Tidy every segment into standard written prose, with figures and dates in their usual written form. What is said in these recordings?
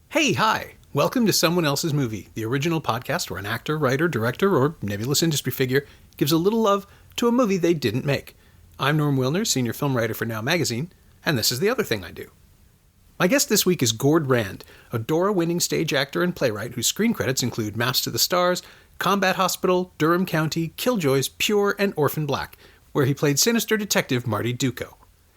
Hey, hi! Welcome to Someone Else's Movie, the original podcast where an actor, writer, director, or nebulous industry figure gives a little love to a movie they didn't make. I'm Norm Wilner, senior film writer for Now Magazine, and this is the other thing I do. My guest this week is Gord Rand, a Dora-winning stage actor and playwright whose screen credits include Maps to the Stars, Combat Hospital, Durham County, Killjoys, Pure, and Orphan Black, where he played sinister detective Marty Duco.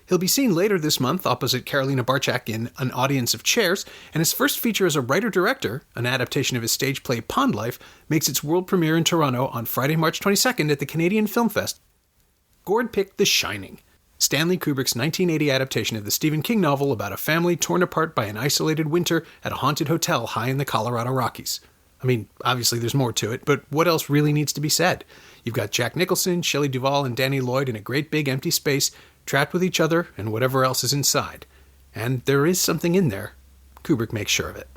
He'll be seen later this month opposite Carolina Bartczak in An Audience of Chairs, and his first feature as a writer-director, an adaptation of his stage play Pond Life, makes its world premiere in Toronto on Friday, March 22nd at the Canadian Film Fest. Gord picked The Shining, Stanley Kubrick's 1980 adaptation of the Stephen King novel about a family torn apart by an isolated winter at a haunted hotel high in the Colorado Rockies. I mean, obviously there's more to it, but what else really needs to be said? You've got Jack Nicholson, Shelley Duvall, and Danny Lloyd in a great big empty space, trapped with each other and whatever else is inside. And there is something in there. Kubrick makes sure of it.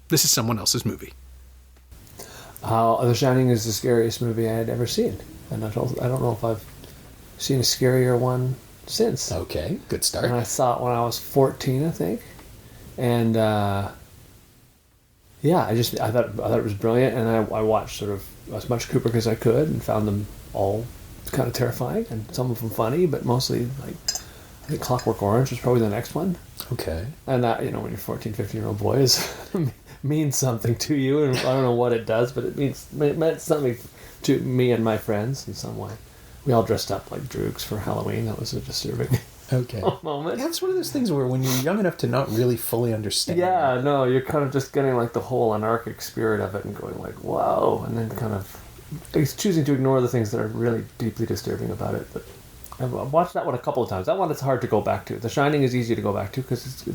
This is Someone Else's Movie. The Shining is the scariest movie I had ever seen. And I don't know if I've seen a scarier one since. Okay, good start. And I saw it when I was 14, I think. And I thought it was brilliant, and I watched sort of as much Kubrick as I could and found them all kind of terrifying, and some of them funny, but mostly, like, I think Clockwork Orange was probably the next one. Okay. And that, when you're 14, 15-year-old boys, means something to you, and I don't know what it does, but it meant something to me and my friends in some way. We all dressed up like droogs for Halloween. That was a disturbing moment. That's one of those things where when you're young enough to not really fully understand. Yeah, no, you're kind of just getting like the whole anarchic spirit of it and going like, whoa, and then kind of choosing to ignore the things that are really deeply disturbing about it. But I've watched that one a couple of times. That one, it's hard to go back to. The Shining is easy to go back to because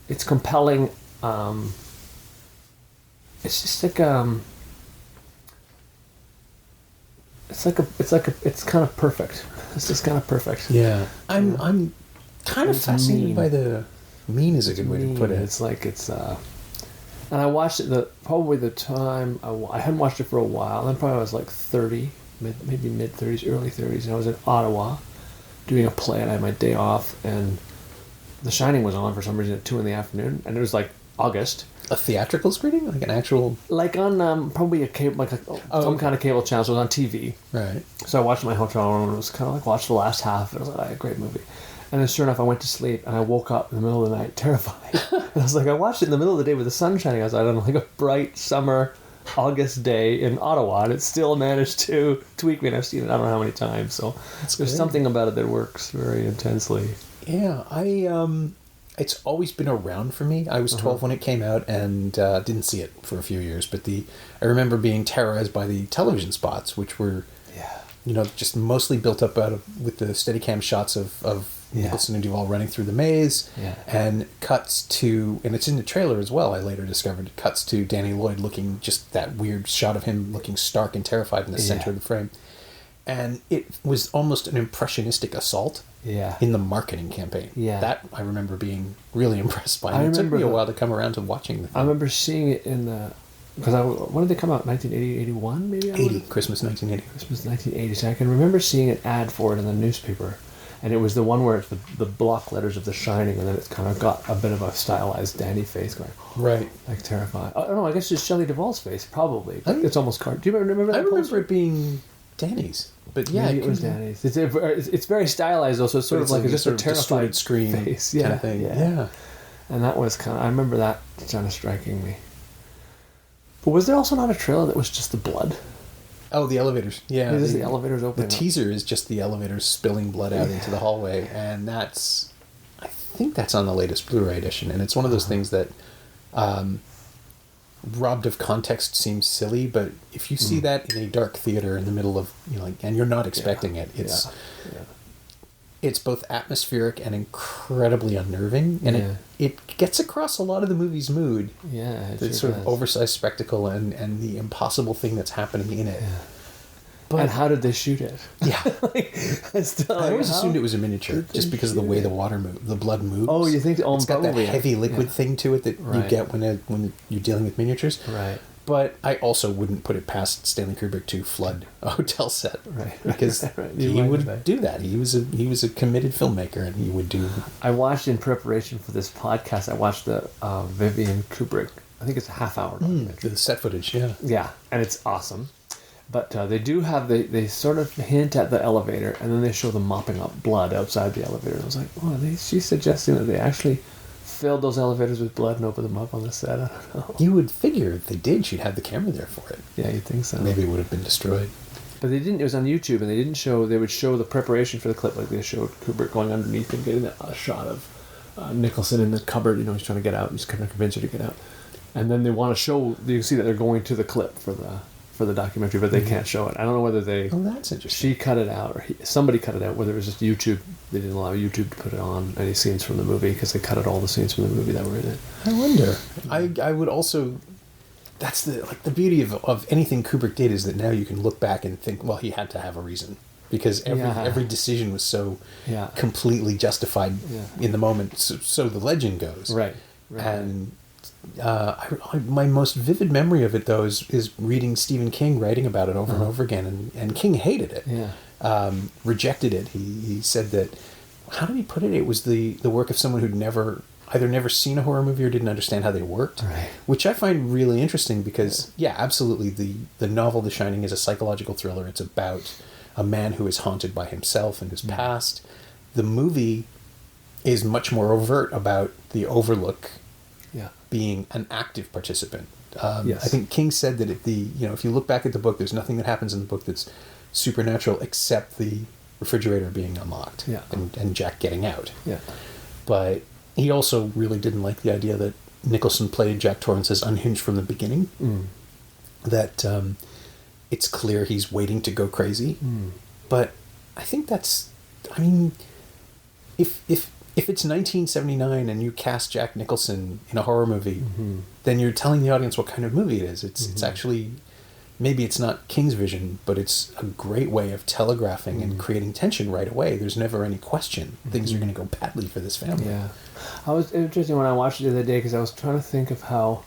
it's compelling. It's just like it's kind of perfect. It's just kind of perfect. Yeah, I'm kind of fascinated by the mean is a good way to put it. It's like and I watched it probably the time I hadn't watched it for a while. Then probably I was like 30, maybe mid 30s, early 30s, and I was in Ottawa doing a play, and I had my day off, and The Shining was on for some reason at 2 p.m, and it was like August. A theatrical screening, like an actual, like on probably a cable, some kind of cable channel. So it was on TV. Right. So I watched it in my hotel room, and it was kind of like watched the last half. It was like a great movie. And then sure enough, I went to sleep, and I woke up in the middle of the night terrified. And I was like, I watched it in the middle of the day with the sun shining outside on like a bright summer August day in Ottawa, and it still managed to tweak me, and I've seen it I don't know how many times. So there's something about it that works very intensely. Yeah, it's always been around for me. I was 12 when it came out and didn't see it for a few years, but I remember being terrorized by the television spots, which were, just mostly built up with the Steadicam shots of Nicholson and Duvall running through the maze, and cuts to, and it's in the trailer as well, I later discovered, cuts to Danny Lloyd looking, just that weird shot of him looking stark and terrified in the center of the frame. And it was almost an impressionistic assault in the marketing campaign. Yeah. That I remember being really impressed by. It took me a while to come around to watching the film. I remember seeing it because when did they come out? 1980, 81 maybe? 80, Christmas 1980. Christmas 1980. So I can remember seeing an ad for it in the newspaper. And it was the one where it's the block letters of The Shining, and then it's kind of got a bit of a stylized Danny face going, right, like terrifying. I don't know. I guess it's Shelley Duvall's face, probably. It's almost Do you remember that? I remember it being Danny's, but maybe it was Danny's. It's very stylized, though, so it's sort of like just a terrified screen face, kind of thing. Yeah. And that was I remember that kind of striking me. But was there also not a trailer that was just the blood? Oh, the elevators. Yeah. This is the elevators opening. The teaser is just the elevators spilling blood out into the hallway, and I think that's on the latest Blu-ray edition, and it's one of those things that, robbed of context, seems silly, but if you see that in a dark theater in the middle of, and you're not expecting it, it's both atmospheric and incredibly unnerving, and it gets across a lot of the movie's mood. Yeah, the sort of oversized spectacle and the impossible thing that's happening in it. And how did they shoot it? Yeah. I always assumed it was a miniature, just because of the way the blood moves. Oh, you think it's got that heavy liquid thing to it that you get when you're dealing with miniatures. Right. But I also wouldn't put it past Stanley Kubrick to flood a hotel set, right? Because he would do that. He was a committed filmmaker, and he would do. I watched in preparation for this podcast. I watched the Vivian Kubrick. I think it's a half-hour documentary. The set footage, yeah. Yeah, and it's awesome. But they do have they sort of hint at the elevator, and then they show them mopping up blood outside the elevator. And I was like, oh, she's suggesting that they actually filled those elevators with blood and opened them up on the set. I don't know. You would figure if they did, she'd have the camera there for it. Yeah, you'd think so. Maybe it would have been destroyed. But they didn't. It was on YouTube, and they didn't show. They would show the preparation for the clip, like they showed Kubrick going underneath and getting a shot of Nicholson in the cupboard. You know, he's trying to get out. He's trying to convince her to get out. And then they want to show. You can see that they're going to the clip for the documentary, but they can't show it. I don't know whether they. Oh, that's interesting. She cut it out, or somebody cut it out. Whether it was just YouTube, they didn't allow YouTube to put it on any scenes from the movie because they cut out all the scenes from the movie that were in it. I wonder. I would also. That's the beauty of anything Kubrick did is that now you can look back and think, well, he had to have a reason because every decision was so completely justified in the moment. So the legend goes. Right. And. My most vivid memory of it, though, is reading Stephen King writing about it over and over again, and King hated it, rejected it. He said that, how did he put it? It was the work of someone who'd either never seen a horror movie or didn't understand how they worked, which I find really interesting because, absolutely, the novel The Shining is a psychological thriller. It's about a man who is haunted by himself and his past. The movie is much more overt about the Overlook being an active participant. I think King said that if you look back at the book, there's nothing that happens in the book that's supernatural except the refrigerator being unlocked and Jack getting out. Yeah. But he also really didn't like the idea that Nicholson played Jack Torrance as unhinged from the beginning. That it's clear he's waiting to go crazy. But I think if it's 1979 and you cast Jack Nicholson in a horror movie, then you're telling the audience what kind of movie it is. It's actually, maybe it's not King's vision, but it's a great way of telegraphing and creating tension right away. There's never any question. Things are going to go badly for this family. Yeah. I was interesting when I watched it the other day because I was trying to think of how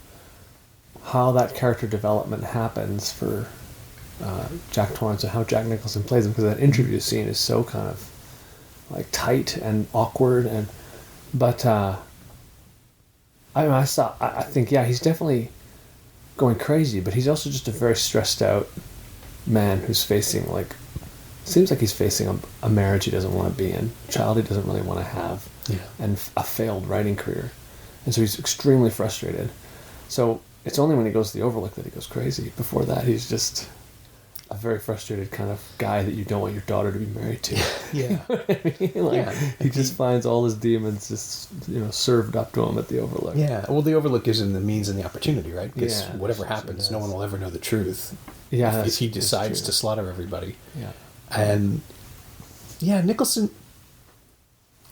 that character development happens for Jack Torrance and how Jack Nicholson plays him, because that interview scene is so kind of like tight and awkward, but I think he's definitely going crazy, but he's also just a very stressed out man who's facing seems like he's facing a marriage he doesn't want to be in, a child he doesn't really want to have, and a failed writing career, and so he's extremely frustrated. So it's only when he goes to the Overlook that he goes crazy. Before that, he's just a very frustrated kind of guy that you don't want your daughter to be married to. Yeah. You know what I mean? He just finds all his demons just, served up to him at the Overlook. Yeah. Well, the Overlook gives him the means and the opportunity, right? Because whatever happens, no one will ever know the truth. Yeah. If he decides to slaughter everybody. Yeah. And Nicholson,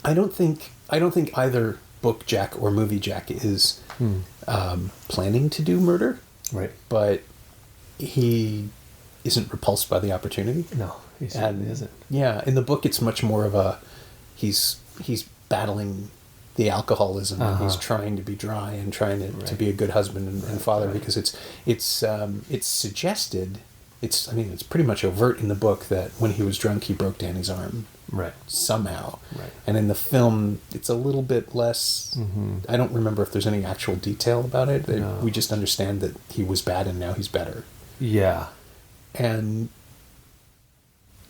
I don't think either book Jack or movie Jack is planning to do murder. Right. But he isn't repulsed by the opportunity. No, he certainly isn't. Yeah, in the book it's much more of a he's battling the alcoholism and he's trying to be dry and trying to be a good husband and father, because it's suggested, it's pretty much overt in the book that when he was drunk he broke Danny's arm. Right. Somehow. Right. And in the film it's a little bit less I don't remember if there's any actual detail about it. No. We just understand that he was bad and now he's better. Yeah. And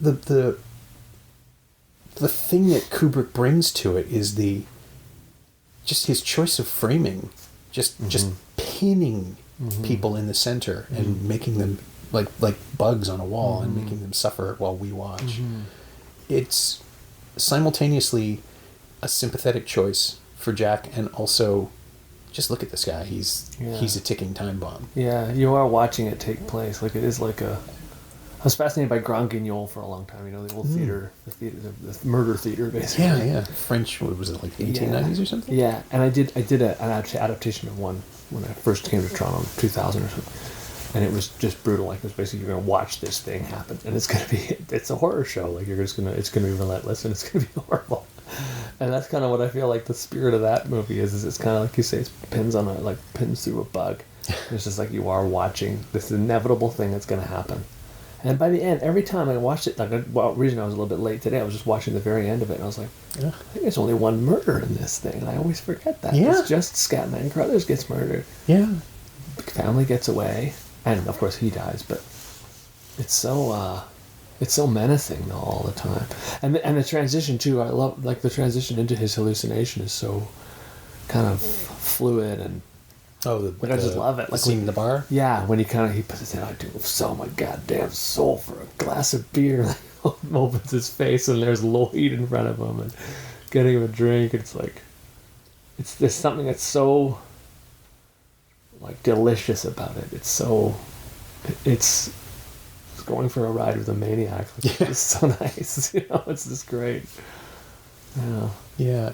the thing that Kubrick brings to it is just his choice of framing, just pinning people in the center and making them like bugs on a wall and making them suffer while we watch. It's simultaneously a sympathetic choice for Jack, and also just look at this guy. He's a ticking time bomb. Yeah, you are watching it take place. Like, it is like a... I was fascinated by Grand Guignol for a long time. The old theater, the murder theater, basically. Yeah. French. What was it, like the 1890s or something? Yeah, and I did an adaptation of one when I first came to Toronto in 2000 or something. And it was just brutal. Like, it was basically, you're going to watch this thing happen, and it's a horror show. Like, it's going to be relentless, and it's going to be horrible. And that's kind of what I feel like the spirit of that movie is it's kind of like you say, it's pins through a bug. It's just like you are watching this inevitable thing that's going to happen. And by the end, every time I watched it, the reason I was a little bit late today, I was just watching the very end of it, and I was like, I think there's only one murder in this thing, and I always forget that. Yeah. It's just Scatman Crothers gets murdered. Yeah. Family gets away, and of course he dies, but it's so menacing though all the time. And the transition too, I love, like, the transition into his hallucination is so kind of fluid, and I just love it. Like, Like, scene in the bar? yeah, when he puts his head, I do sell my goddamn soul for a glass of beer. Like, opens his face and there's Lloyd in front of him and getting him a drink. It's like, there's something that's so, like, delicious about it. It's going for a ride with a maniac. Like, it's so nice. It's just great. Yeah. Yeah,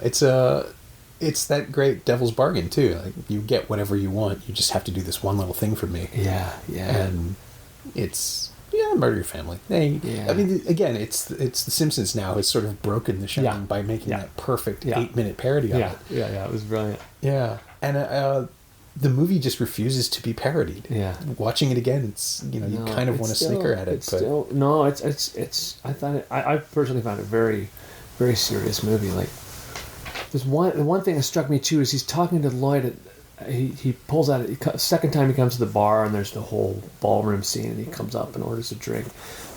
it's that great devil's bargain too. Like, you get whatever you want. You just have to do this one little thing for me. Yeah. And it's murder your family. I mean, again, it's The Simpsons now has sort of broken The Shining by making that perfect 8-minute parody of it. Yeah. It was brilliant. Yeah, and the movie just refuses to be parodied. Yeah. Watching it again, it's you kind of want to snicker at it. I personally found it a very, very serious movie. Like, the one thing that struck me too is he's talking to Lloyd. He pulls out second time he comes to the bar, and there's the whole ballroom scene, and he comes up and orders a drink,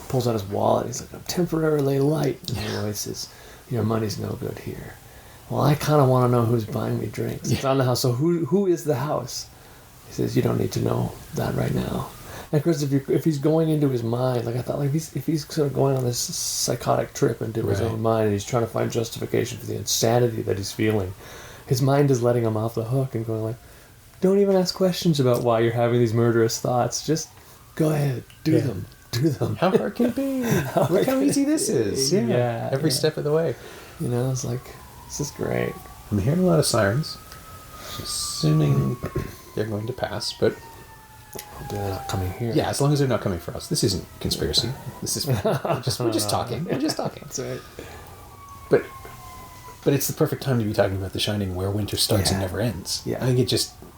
pulls out his wallet. He's like, I'm temporarily light. And Lloyd says, your money's no good here. Well, I kind of want to know who's buying me drinks. It's on the house. So who is the house? He says, you don't need to know that right now. And of course, if he's going into his mind, like, I thought, like, if he's sort of going on this psychotic trip into his own mind, and he's trying to find justification for the insanity that he's feeling, his mind is letting him off the hook and going like, don't even ask questions about why you're having these murderous thoughts. Just go ahead, do them. How hard can it be? Look how easy this is. Yeah. Every step of the way. It's like, this is great. I'm hearing a lot of sirens. Assuming they're going to pass, but they're not coming here. Yeah, as long as they're not coming for us. This isn't conspiracy. This is we're just talking. We're just talking. That's right. But it's the perfect time to be talking about The Shining, where winter starts and never ends. Yeah. I think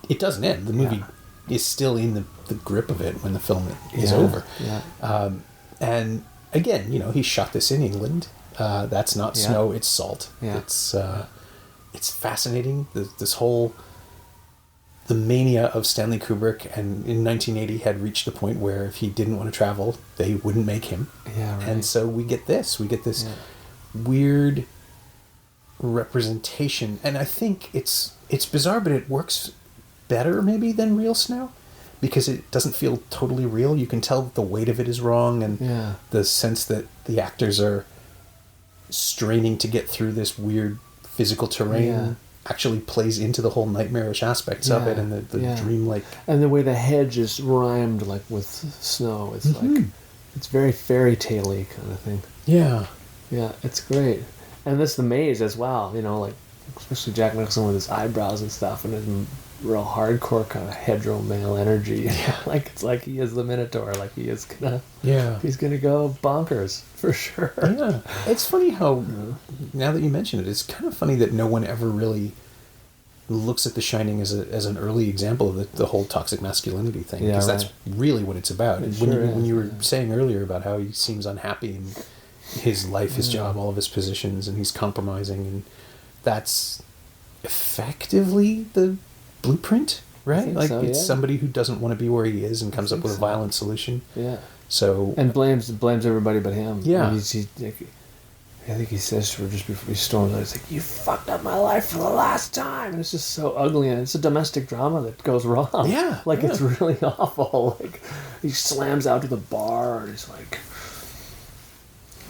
it doesn't end. The movie is still in the grip of it when the film is over. Yeah. And again, he shot this in England. That's not snow; it's salt. Yeah. It's fascinating. The mania of Stanley Kubrick, and in 1980 had reached a point where if he didn't want to travel, they wouldn't make him. Yeah, right. And so we get this weird representation, and I think it's bizarre, but it works better maybe than real snow, because it doesn't feel totally real. You can tell that the weight of it is wrong, and the sense that the actors are straining to get through this weird physical terrain actually plays into the whole nightmarish aspects of it, and the dreamlike. And the way the hedge is rhymed, like, with snow, it's like, it's very fairy tale-y kind of thing. Yeah, it's great. And this, the maze as well, like, especially Jack Nicholson with his eyebrows and stuff, and his real hardcore kind of hedgerow male energy. Yeah. Like, it's like he is the Minotaur, like he is gonna he's gonna go bonkers for sure. Yeah. It's funny how now that you mention it, it's kind of funny that no one ever really looks at The Shining as an early example of the whole toxic masculinity thing, because that's really what it's about. When you were saying earlier about how he seems unhappy in his life, his job, all of his positions, and he's compromising, and that's effectively the blueprint, right? Like, it's somebody who doesn't want to be where he is and comes up with a violent solution. Yeah. So and blames everybody but him. Yeah. I think he says to her just before he storms out, he's like, "You fucked up my life for the last time." And it's just so ugly, and it's a domestic drama that goes wrong. Yeah. Like, it's really awful. Like, he slams out to the bar, and he's like,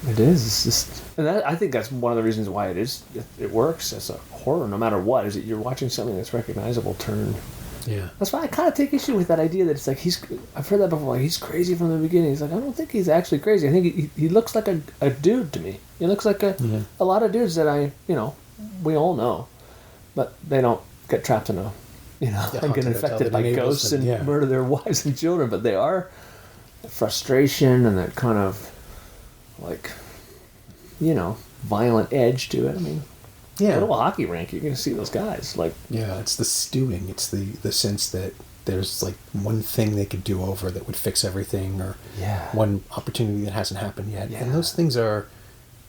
it is. It's just, and I think that's one of the reasons why it works as a horror, no matter what, is that you're watching something that's recognizable turn. Yeah. That's why I kind of take issue with that idea that it's like I've heard that before, like, he's crazy from the beginning. He's like, I don't think he's actually crazy. I think he looks like a dude to me. He looks like a lot of dudes that we all know, but they don't get trapped in you know, Yeah, and get haunted hotel infected that by enables ghosts them, and yeah. murder their wives and children, but they are frustration and that kind of like, you know, violent edge to it. I mean, Yeah. go to a hockey rink, you're gonna see those guys. Like, Yeah, it's the stewing. It's the sense that there's like one thing they could do over that would fix everything, or yeah, one opportunity that hasn't happened yet. Yeah. And those things are,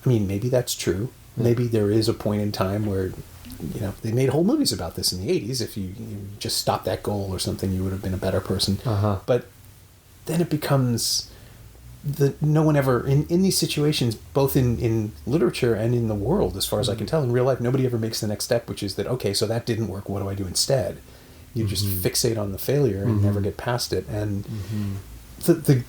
I mean, maybe that's true. Maybe there is a point in time where, you know, they made whole movies about this in the 80s. If you just stopped that goal or something, you would have been a better person. Uh-huh. But then it becomes no one ever, in these situations, both in literature and in the world, as far as I can tell, in real life, nobody ever makes the next step, which is that, okay, so that didn't work, what do I do instead? You just fixate on the failure and never get past it. And the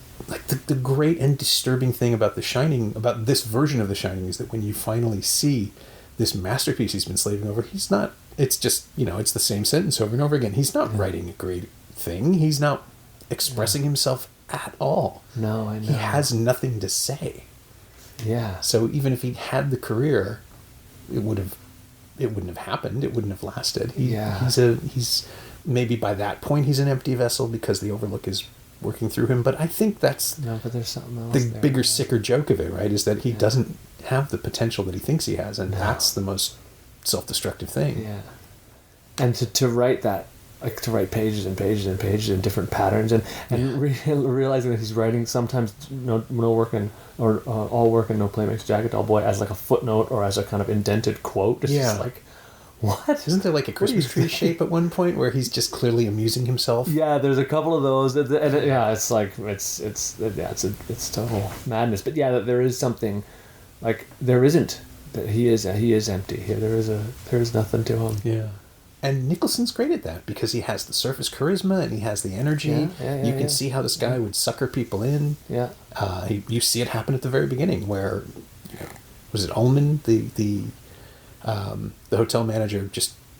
great and disturbing thing about The Shining, about this version of The Shining, is that when you finally see this masterpiece he's been slaving over, he's not, it's just, you know, it's the same sentence over and over again. He's not writing a great thing. He's not expressing himself at all. No, I know. He has nothing to say. Yeah. So even if he had the career, it wouldn't have happened. It wouldn't have lasted. He's maybe by that point he's an empty vessel because the Overlook is working through him. But I think that's No, but there's something else. the there, bigger, yeah. sicker joke of it, right? Is that he doesn't have the potential that he thinks he has, and that's the most self-destructive thing. Yeah. And to write that, like to write pages and pages and pages in different patterns, and realizing that he's writing sometimes no work and or all work and no play makes Jack a dull boy as like a footnote or as a kind of indented quote. It's just like, what? Isn't there like a Christmas tree shape at one point where he's just clearly amusing himself? Yeah, there's a couple of those, and it's like it's total madness. But yeah, there is something like there isn't. That he is empty here. There is nothing to him. Yeah. And Nicholson's great at that because he has the surface charisma and he has the energy. You can see how this guy would sucker people in. Yeah. You see it happen at the very beginning where, was it Ullman, the hotel manager,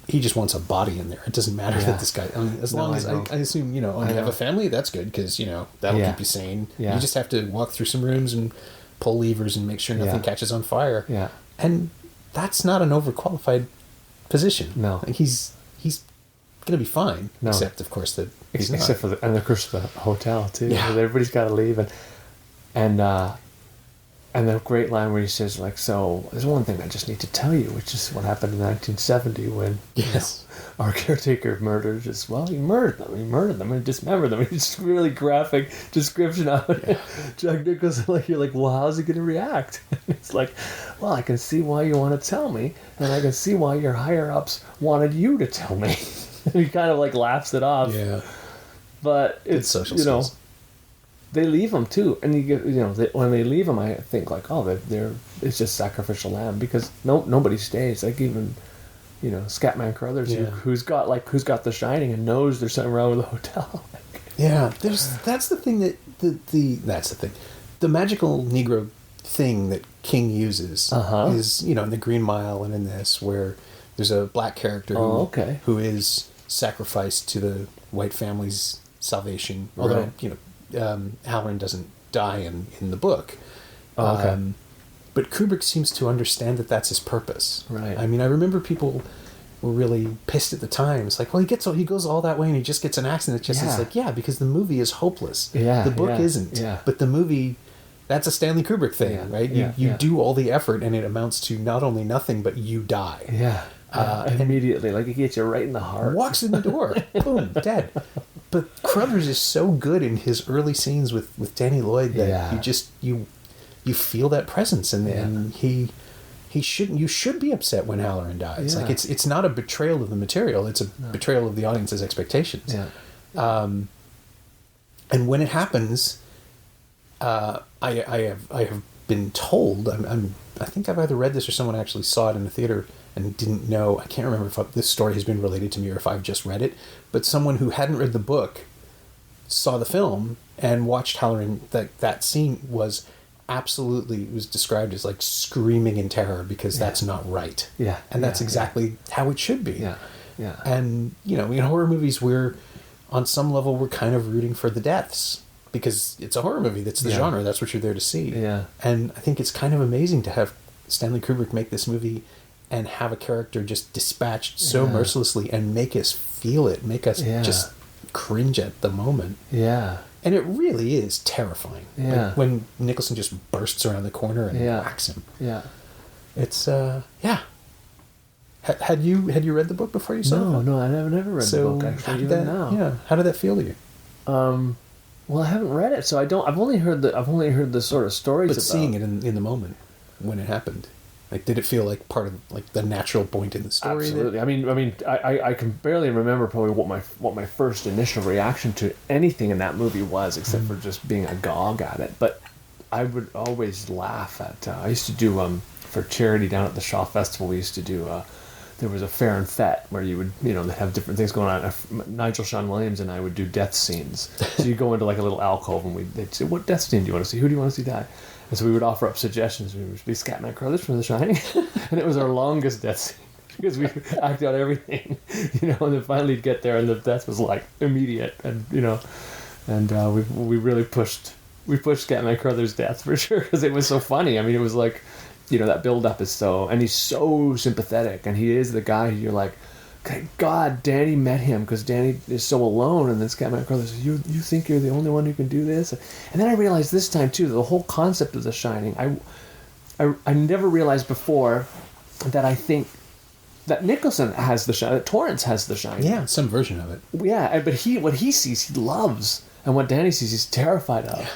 he just wants a body in there. It doesn't matter that this guy, I mean, as long as I assume, you have a family, that's good because, that'll keep you sane. Yeah. You just have to walk through some rooms and pull levers and make sure nothing catches on fire. Yeah. And that's not an overqualified position. No. Like he's going to be fine. No. Except, of course, that he's not. Except for and of course the hotel too. Yeah. Everybody's got to leave, and the great line where he says like, so there's one thing I just need to tell you, which is what happened in 1970 when our caretaker murdered he murdered them and dismembered them. It's really graphic description of it. Yeah. Jack Nicholson, you're like, well, how's he going to react? It's like, well, I can see why you want to tell me, and I can see why your higher ups wanted you to tell me. He kind of laughs it off. Yeah. But it's social skills. They leave him too, and when they leave him, I think they're it's just sacrificial lamb because nobody stays. Like even Scatman Crothers, who's got The Shining and knows there's something wrong with the hotel. Yeah, that's the thing that's the thing. The magical Negro thing that King uses is in the Green Mile and in this where there's a black character who is sacrificed to the white family's salvation. Although Halloran doesn't die in the book. But Kubrick seems to understand that that's his purpose. Right. I mean, I remember people were really pissed at the time. It's like, well, he goes all that way and he just gets an accident. It's like, because the movie is hopeless. Yeah, the book isn't. Yeah. But the movie, that's a Stanley Kubrick thing, right? You do all the effort and it amounts to not only nothing, but you die. Yeah. Immediately, it gets you right in the heart. Walks in the door, boom, dead. But Crothers is so good in his early scenes with Danny Lloyd that you feel that presence, and you should be upset when Halloran dies. Yeah. Like it's not a betrayal of the material; it's a betrayal of the audience's expectations. Yeah. And when it happens, I have been told. I think I've either read this or someone actually saw it in the theater and didn't know. I can't remember if this story has been related to me or if I've just read it. But someone who hadn't read the book saw the film and watched Halloran. That scene was described as screaming in terror because that's not right. Yeah. And that's exactly how it should be. Yeah. Yeah. And in horror movies, on some level we're kind of rooting for the deaths because it's a horror movie. That's the genre. That's what you're there to see. Yeah. And I think it's kind of amazing to have Stanley Kubrick make this movie and have a character just dispatched so mercilessly and make us feel it, make us just cringe at the moment. Yeah. And it really is terrifying. Yeah. Like when Nicholson just bursts around the corner and whacks him. Yeah. It's Had you read the book before you saw it? No, I never read the book actually. Even now. Yeah. How did that feel to you? Well, I haven't read it, so I don't. I've only heard the sort of stories. But seeing it in the moment when it happened, like, did it feel like part of like the natural point in the story? Absolutely. I can barely remember probably what my first initial reaction to anything in that movie was, except for just being agog at it. But I would always laugh at. I used to do for charity down at the Shaw Festival. We used to do. There was a fair and fete where you would, they'd have different things going on. Nigel Sean Williams and I would do death scenes. So you go into like a little alcove and they'd say, what death scene do you want to see? Who do you want to see die? And so we would offer up suggestions. We would be Scatman Crothers from The Shining. And it was our longest death scene because we acted out everything, and then finally you'd get there and the death was like immediate. And, we really pushed Scatman Crothers' death for sure because it was so funny. I mean, it was like, that build-up is and he's so sympathetic, and he is the guy who you're like, thank God Danny met him, because Danny is so alone, and then Scatman Crothers says, you think you're the only one who can do this? And then I realized this time, too, the whole concept of The Shining, I never realized before that I think that Nicholson has The Shining, that Torrance has The Shining. Yeah, some version of it. Yeah, but what he sees, he loves, and what Danny sees, he's terrified of.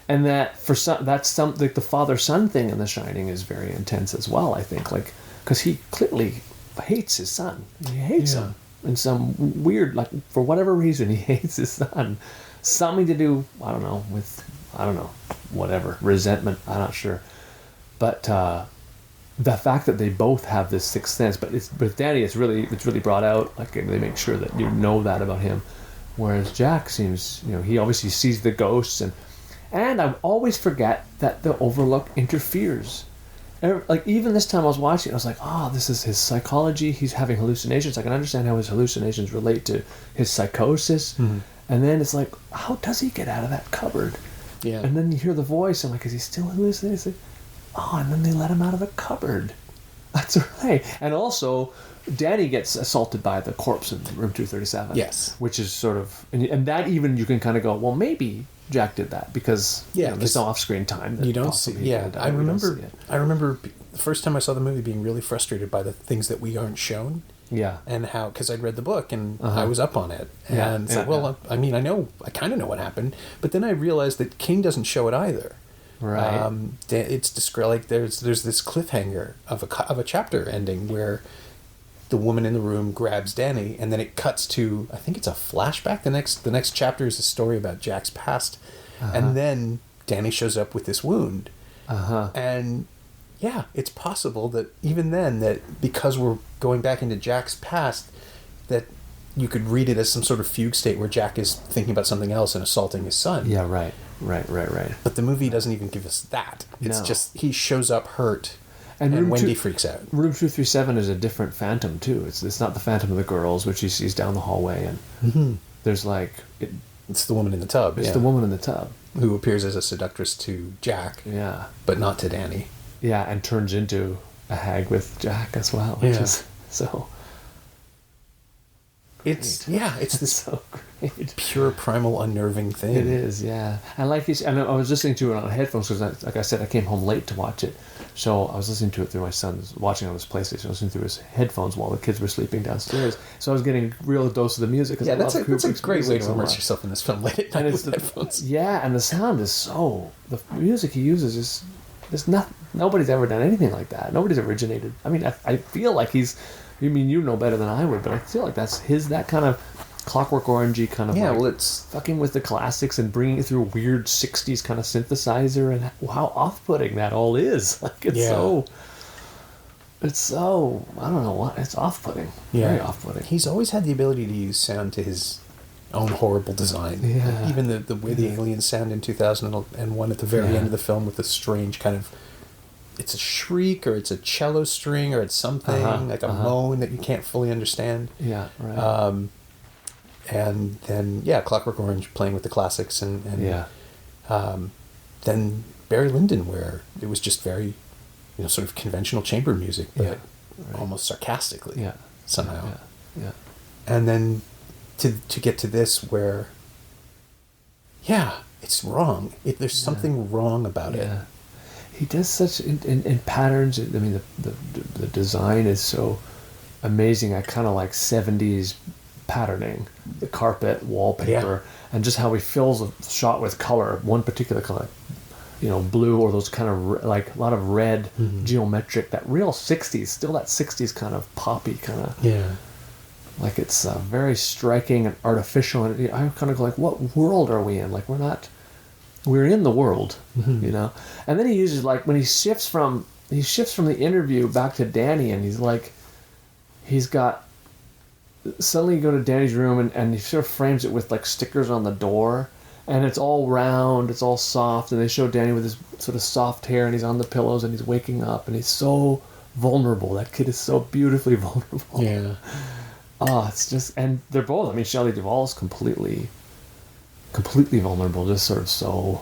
And that like the father-son thing in The Shining is very intense as well, I think, like, because he clearly hates his son. He hates him in some weird, like, for whatever reason, he hates his son. Something to do, with whatever, resentment, I'm not sure. But the fact that they both have this sixth sense, but with Danny, it's really brought out, like, they make sure that you know that about him. Whereas Jack seems, he obviously sees the ghosts, and I always forget that the Overlook interferes. Like, even this time I was watching it, I was like, this is his psychology. He's having hallucinations. I can understand how his hallucinations relate to his psychosis. Mm-hmm. And then it's like, how does he get out of that cupboard? Yeah. And then you hear the voice. I'm like, is he still hallucinating? And then they let him out of the cupboard. That's right. And also, Danny gets assaulted by the corpse in room 237. Yes. Which is sort of... And that even you can kind of go, well, maybe Jack did that because there's no off-screen time. You don't see... Yeah, I remember the first time I saw the movie being really frustrated by the things that we aren't shown. Yeah. And how... Because I'd read the book and I was up on it. And I kind of know what happened. But then I realized that King doesn't show it either. Right. It's described like there's this cliffhanger of a chapter ending where the woman in the room grabs Danny, and then it cuts to, I think it's a flashback. The next chapter is a story about Jack's past, and then Danny shows up with this wound, and it's possible that even then, that because we're going back into Jack's past, that you could read it as some sort of fugue state where Jack is thinking about something else and assaulting his son. Yeah, right. But the movie doesn't even give us that. It's just he shows up hurt, and Wendy freaks out. Room 237 is a different phantom too. It's not the phantom of the girls, which he sees down the hallway, and there's like it's the woman in the tub. It's the woman in the tub who appears as a seductress to Jack. Yeah, but not to Danny. Yeah, and turns into a hag with Jack as well, which is so. It's this so great, pure primal unnerving thing. It is, yeah. And I was listening to it on headphones because, like I said, I came home late to watch it, so I was listening to it through my son's watching on his PlayStation. I was listening through his headphones while the kids were sleeping downstairs. So I was getting a real dose of the music. Yeah, that's a great way to immerse yourself in this film late at night with headphones. Yeah, and the sound is the music he uses is nobody's ever done anything like that. Nobody's originated. I mean, I feel like he's. I mean, you know better than I would, but I feel like that's that kind of Clockwork Orangey kind of it's fucking with the classics and bringing it through a weird 60s kind of synthesizer, and how off-putting that all is. Like, it's so, I don't know what, it's off-putting. Yeah. Very off-putting. He's always had the ability to use sound to his own horrible design. Yeah. Like, even the way the aliens sound in 2001 at the very end of the film with the strange kind of, it's a shriek or it's a cello string or it's something like a moan that you can't fully understand. Yeah, right. And then Clockwork Orange playing with the classics and then Barry Lyndon, where it was just very sort of conventional chamber music, but almost sarcastically. Yeah. Somehow. Yeah. And then to get to this where, it's wrong. There's something wrong about it. He does such in patterns. I mean, the design is so amazing. I kind of like 70s patterning, the carpet, wallpaper, and just how he fills a shot with color, one particular color, blue, or those kind of like a lot of red, geometric, that real 60s, still that 60s kind of poppy kind of. Yeah. Like it's very striking and artificial, and I kind of go like, what world are we in? Like we're in the world, And then he uses, like, when he shifts from the interview back to Danny, and suddenly you go to Danny's room, and he sort of frames it with like stickers on the door, and it's all round, it's all soft, and they show Danny with his sort of soft hair, and he's on the pillows, and he's waking up, and he's so vulnerable. That kid is so beautifully vulnerable. Yeah. Oh, it's just, and they're both, I mean, Shelley Duvall's completely vulnerable, just sort of so,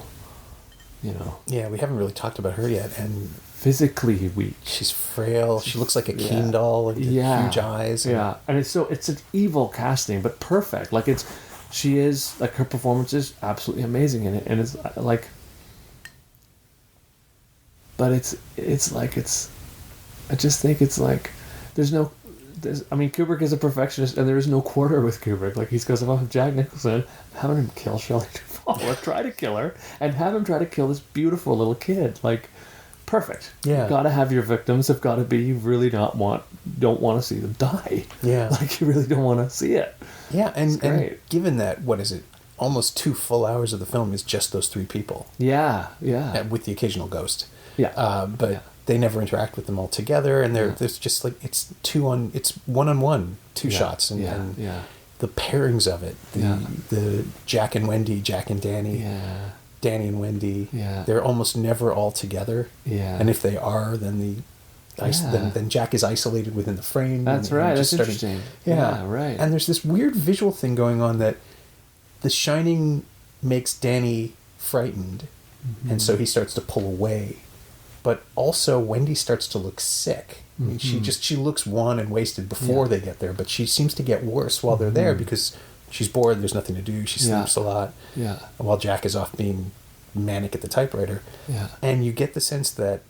Yeah, we haven't really talked about her yet, and physically weak. she's frail. She looks like a Keen doll with huge eyes. And it's an evil casting, but perfect. Like she is, like, her performance is absolutely amazing in it, and it's like, but I just think it's like, Kubrick is a perfectionist, and there is no quarter with Kubrick. Like, he goes, about Jack Nicholson, having him kill Shelley Duvall, or try to kill her, and have him try to kill this beautiful little kid. Like, perfect. Yeah. You've got to have your victims have got to be, you really don't want to see them die. Yeah. Like, you really don't want to see it. Yeah, and given that, what is it, almost 2 full hours of the film is just those 3 people. Yeah. With the occasional ghost. Yeah. But they never interact with them all together, and there's just like, it's one-on-one, 2 shots, and the pairings of it, the Jack and Wendy, Jack and Danny, Danny and Wendy, they're almost never all together. Yeah. And if they are, then then Jack is isolated within the frame. That's right. That's interesting. Yeah, right. And there's this weird visual thing going on that The Shining makes Danny frightened, and so he starts to pull away. But also Wendy starts to look sick. I mean, she looks wan and wasted before they get there, but she seems to get worse while they're there because she's bored, there's nothing to do, she sleeps a lot. Yeah. While Jack is off being manic at the typewriter. Yeah. And you get the sense that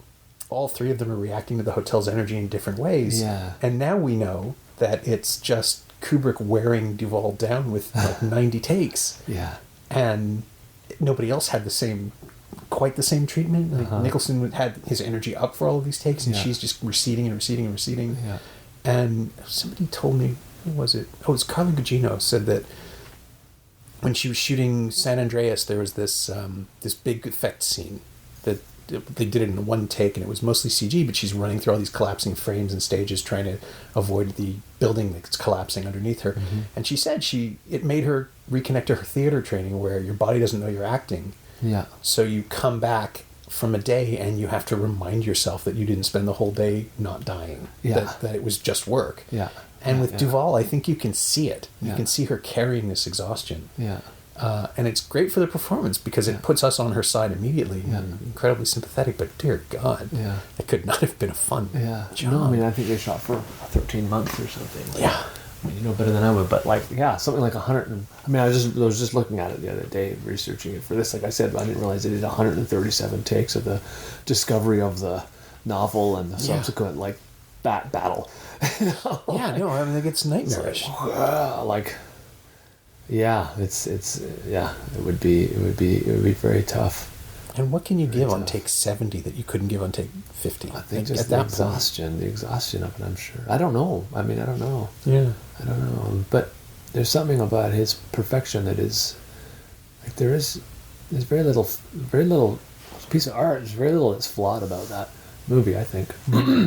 all 3 of them are reacting to the hotel's energy in different ways. Yeah. And now we know that it's just Kubrick wearing Duvall down with like 90 takes. Yeah. And nobody else had quite the same treatment. Like Nicholson had his energy up for all of these takes, and she's just receding and receding and receding. Yeah. And somebody told me, who was it? Oh, it was Carla Gugino said that when she was shooting San Andreas, there was this big effect scene that they did it in one take, and it was mostly CG, but she's running through all these collapsing frames and stages trying to avoid the building that's collapsing underneath her. And she said it made her reconnect to her theater training, where your body doesn't know you're acting. Yeah. So you come back from a day and you have to remind yourself that you didn't spend the whole day not dying. Yeah. That it was just work. Yeah. And with Duvall, I think you can see it. You can see her carrying this exhaustion. Yeah. And it's great for the performance because it puts us on her side immediately. Yeah. And incredibly sympathetic, but dear God, it could not have been a fun job. No, I mean, I think they shot for 13 months or something. Yeah. I mean, you know better than I would, but like, something like 100. I mean, I was just looking at it the other day, researching it for this. Like I said, I didn't realize they did 137 takes of the discovery of the novel and the subsequent like battle. I mean, it's nightmarish. It would be very tough. And what can you give on take 70 that you couldn't give on take 50? I think just the exhaustion of it, I'm sure. I don't know. I don't know. Yeah. I don't know. But there's something about his perfection that is, like, there's very little piece of art, there's very little that's flawed about that movie, I think.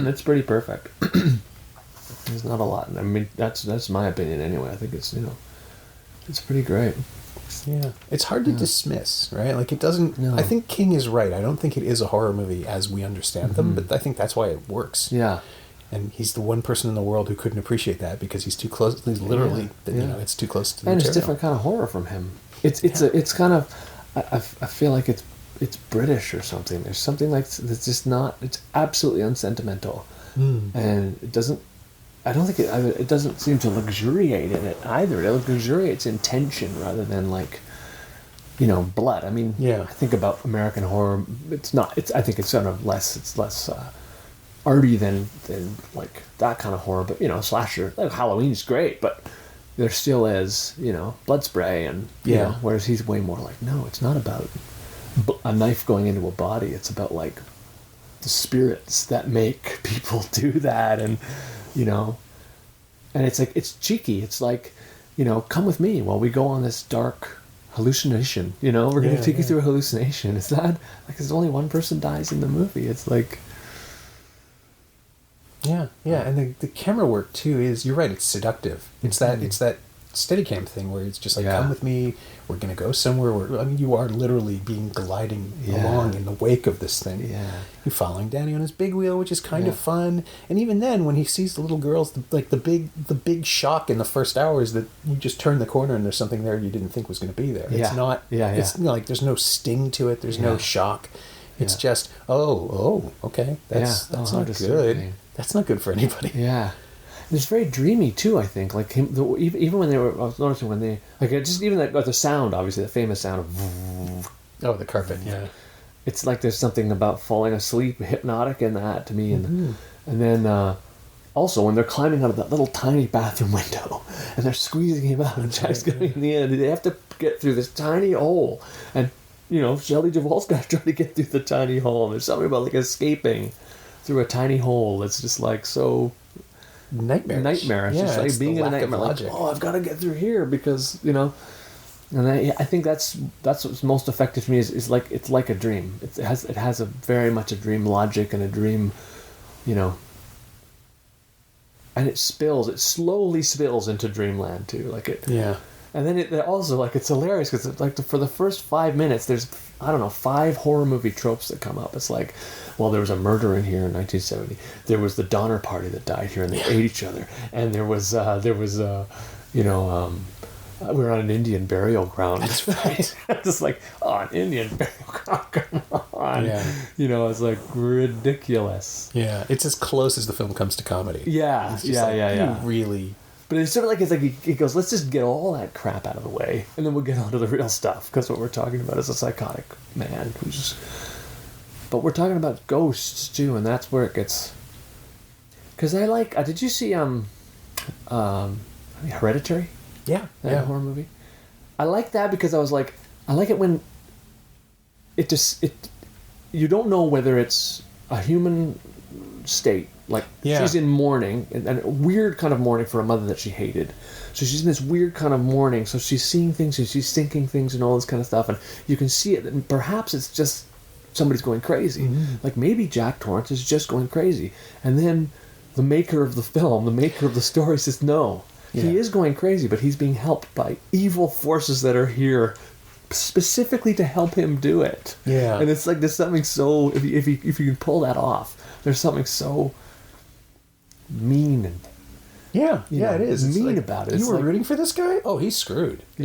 It's pretty perfect. There's not a lot. I mean, that's my opinion anyway. I think it's pretty great. Yeah. It's hard to dismiss, right? Like, it doesn't... No. I think King is right. I don't think it is a horror movie as we understand them, but I think that's why it works. Yeah. And he's the one person in the world who couldn't appreciate that because he's too close... He's literally... it's too close to the material. And it's a different kind of horror from him. It's kind of... I feel like it's British or something. There's something like... It's just not... It's absolutely unsentimental. and it doesn't. I don't think it doesn't seem to luxuriate in it either. It luxuriates in tension rather than like, blood. I mean, I think about American horror. It's not. I think it's sort of less. It's less arty than like that kind of horror. But slasher. Like Halloween's great, but there still is blood spray and whereas he's way more like, no, it's not about a knife going into a body. It's about like the spirits that make people do that, and and it's like, it's cheeky. It's like, come with me while we go on this dark hallucination. We're going to take you through a hallucination. It's not like there's only one person dies in the movie. It's like, and the camera work too is, you're right, it's seductive. It's that Steadicam thing where it's just like, come with me, we're gonna go somewhere where, I mean, you are literally gliding along in the wake of this thing. You're following Danny on his big wheel, which is kind of fun. And even then, when he sees the little girls, the big shock in the first hour is that you just turn the corner and there's something there you didn't think was going to be there. It's not. It's like there's no sting to it. There's no shock. It's just okay. That's not good. That's not good for anybody. And it's very dreamy too, I think. Like even when I was noticing when they just even the sound, obviously the famous sound of the carpet. It's like there's something about falling asleep, hypnotic in that to me, and then also when they're climbing out of that little tiny bathroom window and they're squeezing him out and Jack's getting in the end, they have to get through this tiny hole, and Shelley Duvall's got to try to get through the tiny hole. And there's something about like escaping through a tiny hole that's just like so nightmarish. Just like being in a nightmare. Like, I've got to get through here because and I think that's what's most effective to me is like it's like a dream. It has a very much a dream logic and a dream, and it slowly spills into dreamland too. Like it. And then it also, like, it's hilarious because it's like for the first 5 minutes, there's, I don't know, 5 horror movie tropes that come up. It's like, well, there was a murder in here in 1970. There was the Donner Party that died here and they ate each other. And we were on an Indian burial ground. That's right. Just like, an Indian burial ground, come on. It's like ridiculous. It's as close as the film comes to comedy. You really... But it's sort of like, it's like he goes, let's just get all that crap out of the way, and then we'll get on to the real stuff, because what we're talking about is a psychotic man who's... But we're talking about ghosts, too, and that's where it gets... Because I like... did you see Hereditary? That horror movie? I like that because I was like... I like it when it just... You don't know whether it's a human state. Like, she's in mourning, and a weird kind of mourning for a mother that she hated. So she's in this weird kind of mourning, so she's seeing things, and she's thinking things, and all this kind of stuff, and you can see it, and perhaps it's just somebody's going crazy. Like, maybe Jack Torrance is just going crazy. And then the maker of the film, the maker of the story says, no, he is going crazy, but he's being helped by evil forces that are here specifically to help him do it. And it's like, there's something so, if you can pull that off, there's something so mean and it is. It's mean like, about it. You were rooting for this guy? Oh, he's screwed. I'm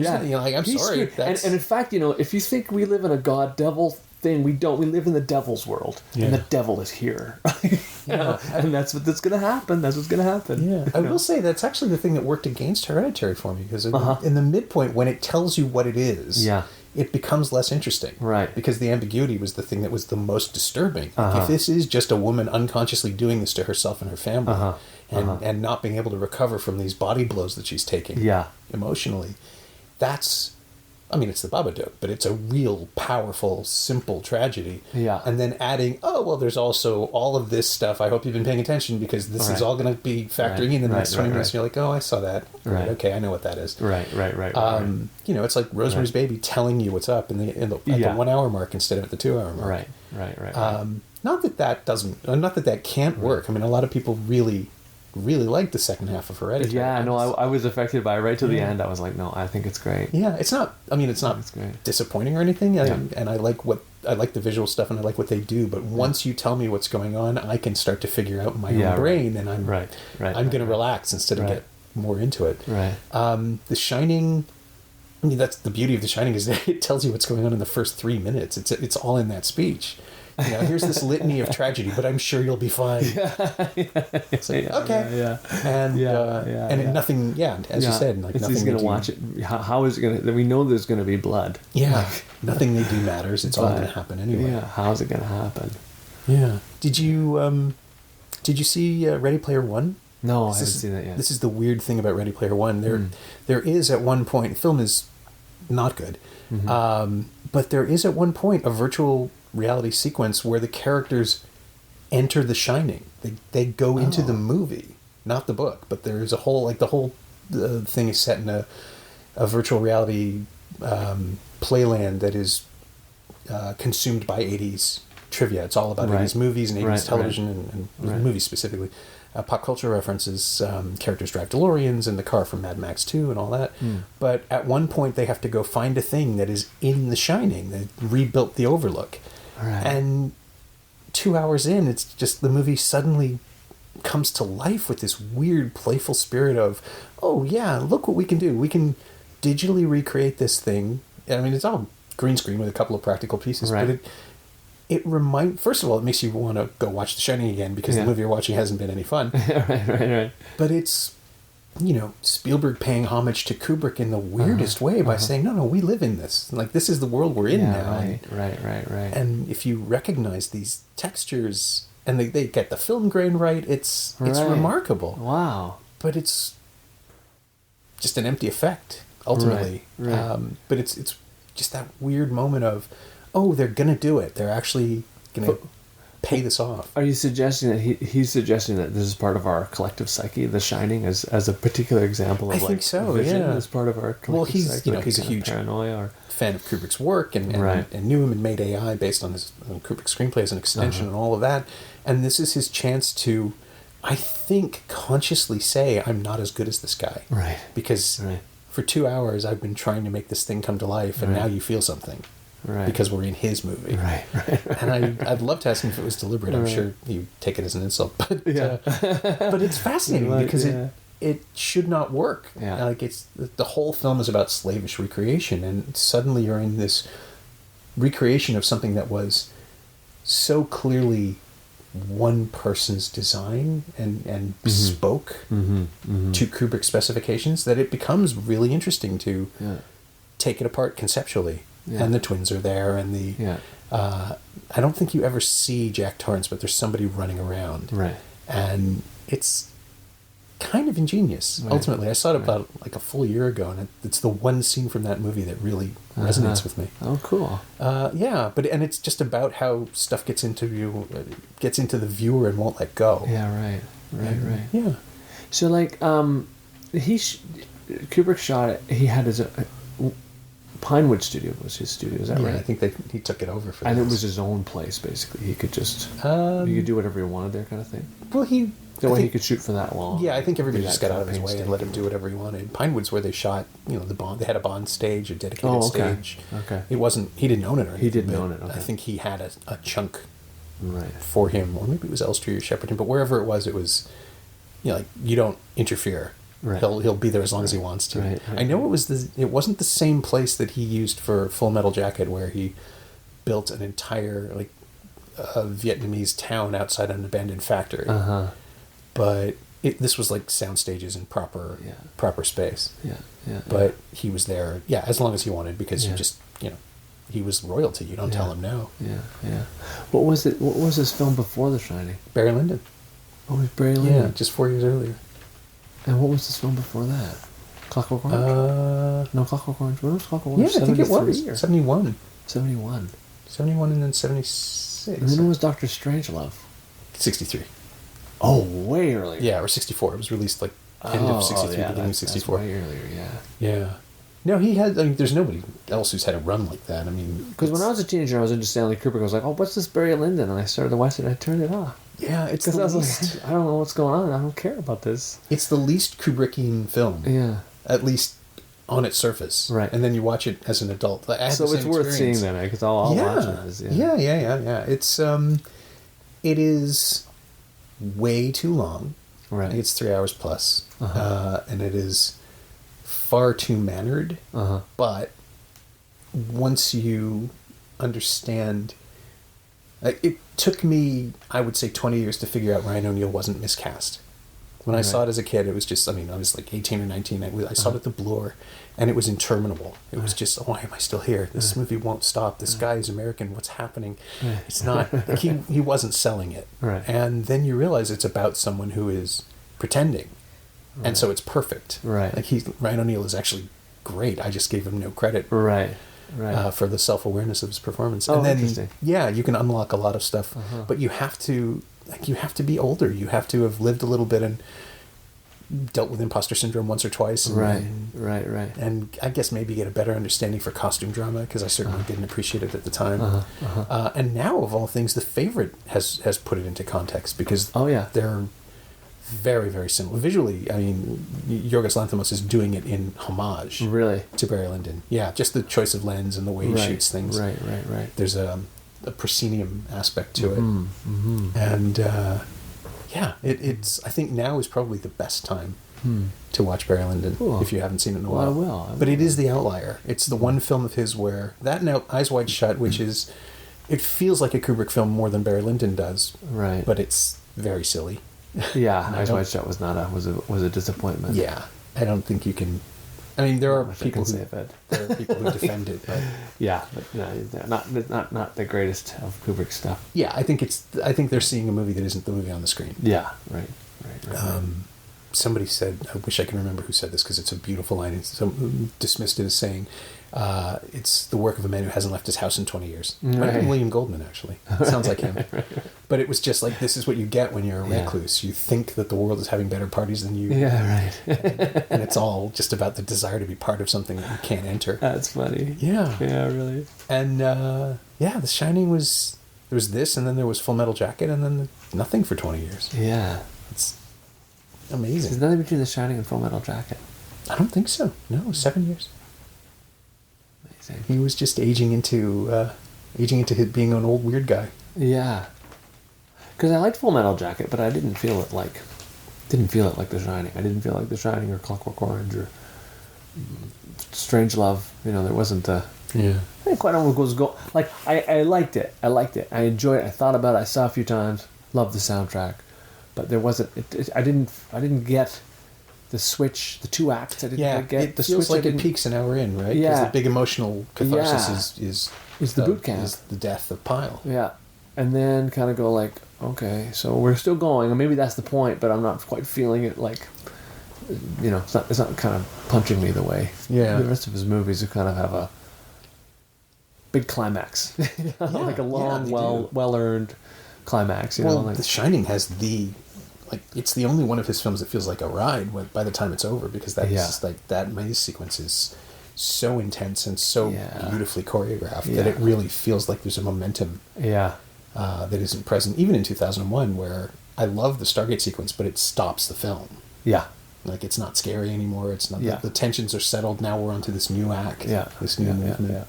he's sorry. And in fact, if you think we live in a god-devil thing, we don't. We live in the devil's world, and the devil is here. And that's what's going to happen. That's what's going to happen. I will say that's actually the thing that worked against Hereditary for me, because in the midpoint, when it tells you what it is, it becomes less interesting. Right. Because the ambiguity was the thing that was the most disturbing. If this is just a woman unconsciously doing this to herself and her family, and not being able to recover from these body blows that she's taking emotionally, that's... I mean, it's the Babadook, but it's a real powerful, simple tragedy. And then adding, there's also all of this stuff. I hope you've been paying attention, because this is all going to be factoring in the next 20 minutes. And you're like, I saw that. Right. Okay, I know what that is. Right. It's like Rosemary's Baby telling you what's up at the 1 hour mark instead of at the 2 hour mark. Right. Not that that can't work. I mean, a lot of people really liked the second half of Hereditary. I was affected by it right to the end. I was like, no, I think it's great. It's not disappointing or anything. And I like the visual stuff, and I like what they do, but once you tell me what's going on, I can start to figure out in my own brain, and I'm going to relax instead of get more into it. The Shining, I mean, that's the beauty of The Shining, is that it tells you what's going on in the first 3 minutes. It's all in that speech. Here's this litany of tragedy, but I'm sure you'll be fine. It's like, okay. And nothing, as you said, like nothing. He's going to watch it. How is it going to, we know there's going to be blood. Yeah. Nothing they do matters. It's all going to happen anyway. Yeah. How's it going to happen? Yeah. Did you see Ready Player One? No, I haven't seen that yet. This is the weird thing about Ready Player One. There is at one point, film is not good, but there is at one point a virtual reality sequence where the characters enter The Shining. They go into the movie, not the book, but there's a whole, like the whole thing is set in a virtual reality playland that is consumed by 80s trivia. It's all about 80s movies and 80s television and movies specifically. Pop culture references, characters drive DeLoreans and the car from Mad Max 2 and all that. But at one point they have to go find a thing that is in The Shining. They rebuilt the Overlook. And 2 hours in, it's just the movie suddenly comes to life with this weird, playful spirit of, oh yeah, look what we can do. We can digitally recreate this thing. I mean, it's all green screen with a couple of practical pieces, but first of all, it makes you want to go watch The Shining again because the movie you're watching hasn't been any fun. Right. But it's, Spielberg paying homage to Kubrick in the weirdest way by saying, no, we live in this. Like, this is the world we're in now. Right. And if you recognize these textures and they get the film grain right, it's remarkable. Wow. But it's just an empty effect, ultimately. Right. But it's just that weird moment of, oh, they're going to do it. They're actually going to pay this off. Are you suggesting that he's suggesting that this is part of our collective psyche, The Shining, as a particular example of think so, vision as part of our collective psyche? He's a huge paranoia fan of Kubrick's work and knew him and made AI based on his Kubrick screenplay as an extension and all of that. And this is his chance to, I think, consciously say, I'm not as good as this guy. Right. Because for 2 hours I've been trying to make this thing come to life and now you feel something. Right. Because we're in his movie. Right. And I'd love to ask him if it was deliberate. I'm sure you take it as an insult. But but it's fascinating because it should not work. Yeah. Like the whole film is about slavish recreation, and suddenly you're in this recreation of something that was so clearly one person's design and bespoke to Kubrick specifications that it becomes really interesting to take it apart conceptually. Yeah. And the twins are there, and I don't think you ever see Jack Torrance, but there's somebody running around. Right. And it's kind of ingenious, ultimately. I saw it about like a full year ago, and it's the one scene from that movie that really resonates with me. Oh, cool. And it's just about how stuff gets into the viewer and won't let go. Yeah, right. Yeah. So, like, Kubrick shot it, he had his... Pinewood Studio was his studio, is that right? I think he took it over for and it was his own place, basically. He could just... he could do whatever he wanted there, kind of thing? Well, he could shoot for that long. Yeah, I think everybody just got out of his way and let him do whatever he wanted. Pinewood's where they shot, the Bond. They had a Bond stage, a dedicated stage. Okay. It wasn't... He didn't own it or anything. He didn't own it, okay. I think he had a chunk for him, or maybe it was Elstree or Shepperton, but wherever it was, like, you don't interfere. Right. He'll be there as long as he wants to. Right, I know it wasn't the same place that he used for Full Metal Jacket, where he built an entire Vietnamese town outside an abandoned factory. But this was like sound stages and proper space. Yeah. But he was there, as long as he wanted, because you just he was royalty. You don't tell him no. Yeah. What was this film before The Shining? Barry Lyndon. Oh, it was Barry Lyndon. Yeah, just 4 years earlier. And what was this film before that? Clockwork Orange? No, Clockwork Orange. When was Clockwork Orange? Yeah, I think it was. 71. 71. 71 and then 76. And then it was Dr. Strangelove. 63. Oh, way earlier. Yeah, or 64. It was released like end of 63, beginning of 64. That's way earlier, Yeah. No, he had... there's nobody else who's had a run like that. Because when I was a teenager, I was into Stanley Kubrick. I was like, oh, what's this Barry Lyndon? And I started to watch it and I turned it off. Yeah, it's because I was like, I don't know what's going on. I don't care about this. It's the least Kubrickian film. Yeah. At least on its surface. Right. And then you watch it as an adult. So it's worth seeing then, because I'll watch it. Yeah. It's it is way too long. Right. I think it's 3 hours plus. And it is far too mannered. But once you understand It took me, I would say, 20 years to figure out Ryan O'Neal wasn't miscast. When I saw it as a kid, it was just, I was like 18 or 19. I saw it at the Bloor, and it was interminable. It was just, why am I still here? This movie won't stop. This guy is American. What's happening? It's not, like, he wasn't selling it. Right. And then you realize it's about someone who is pretending. Right. And so it's perfect. Right. Like Ryan O'Neal is actually great. I just gave him no credit. Right. For the self-awareness of his performance. Oh, and then, interesting. yeah, you can unlock a lot of stuff, but you have to be older. You have to have lived a little bit and dealt with imposter syndrome once or twice. And, right. And I guess maybe get a better understanding for costume drama, because I certainly didn't appreciate it at the time. And now, of all things, The Favorite has put it into context, because they're very, very similar. Visually, I mean, Yorgos Lanthimos is doing it in homage to Barry Lyndon. Yeah, just the choice of lens and the way he shoots things. Right. There's a proscenium aspect to it. And it's I think now is probably the best time to watch Barry Lyndon, if you haven't seen it in a while. I will. But it is the outlier. It's the one film of his where that and Eyes Wide Shut, which is, it feels like a Kubrick film more than Barry Lyndon does. Right. But it's very silly. Yeah, Eyes Wide Shut was a disappointment. Yeah, I don't think you can. I mean, there are people who defend it, but but not the greatest of Kubrick stuff. Yeah, I think they're seeing a movie that isn't the movie on the screen. Yeah, right. Somebody said, I wish I can remember who said this, because it's a beautiful line. Dismissed it as saying, it's the work of a man who hasn't left his house in 20 years. It might have been William Goldman, actually. It sounds like him. But it was just like, this is what you get when you're a recluse. You think that the world is having better parties than you. Yeah, right. And it's all just about the desire to be part of something that you can't enter. That's funny. Yeah. Yeah, really. And, The Shining was... There was this, and then there was Full Metal Jacket, and then nothing for 20 years. Yeah. It's amazing. There's nothing between The Shining and Full Metal Jacket. I don't think so. No, 7 years. Amazing. He was just aging into being an old weird guy. Yeah. Because I liked Full Metal Jacket, but I didn't feel it like The Shining. I didn't feel like The Shining or Clockwork Orange or Strange Love. There wasn't a... Yeah. I think quite almost go like I liked it. I enjoyed it. I thought about it. I saw it a few times. Loved the soundtrack, but there wasn't. I didn't get the switch. The two acts. I didn't get it the feels switch. like it peaks an hour in, right? Yeah. Because the big emotional catharsis is the boot camp. Is the death of Pyle. Yeah, and then kind of go like, okay, so we're still going, and maybe that's the point, but I'm not quite feeling it. Like, it's not kind of punching me the way. Yeah. The rest of his movies kind of have a big climax, like a long, well earned climax. The Shining has it's the only one of his films that feels like a ride by the time it's over, because that maze sequence is so intense and so beautifully choreographed that it really feels like there's a momentum that isn't present even in 2001, where I love the Stargate sequence, but it stops the film. Yeah. Like, it's not scary anymore. It's not. The tensions are settled. Now we're onto this new act. Yeah. This new movement.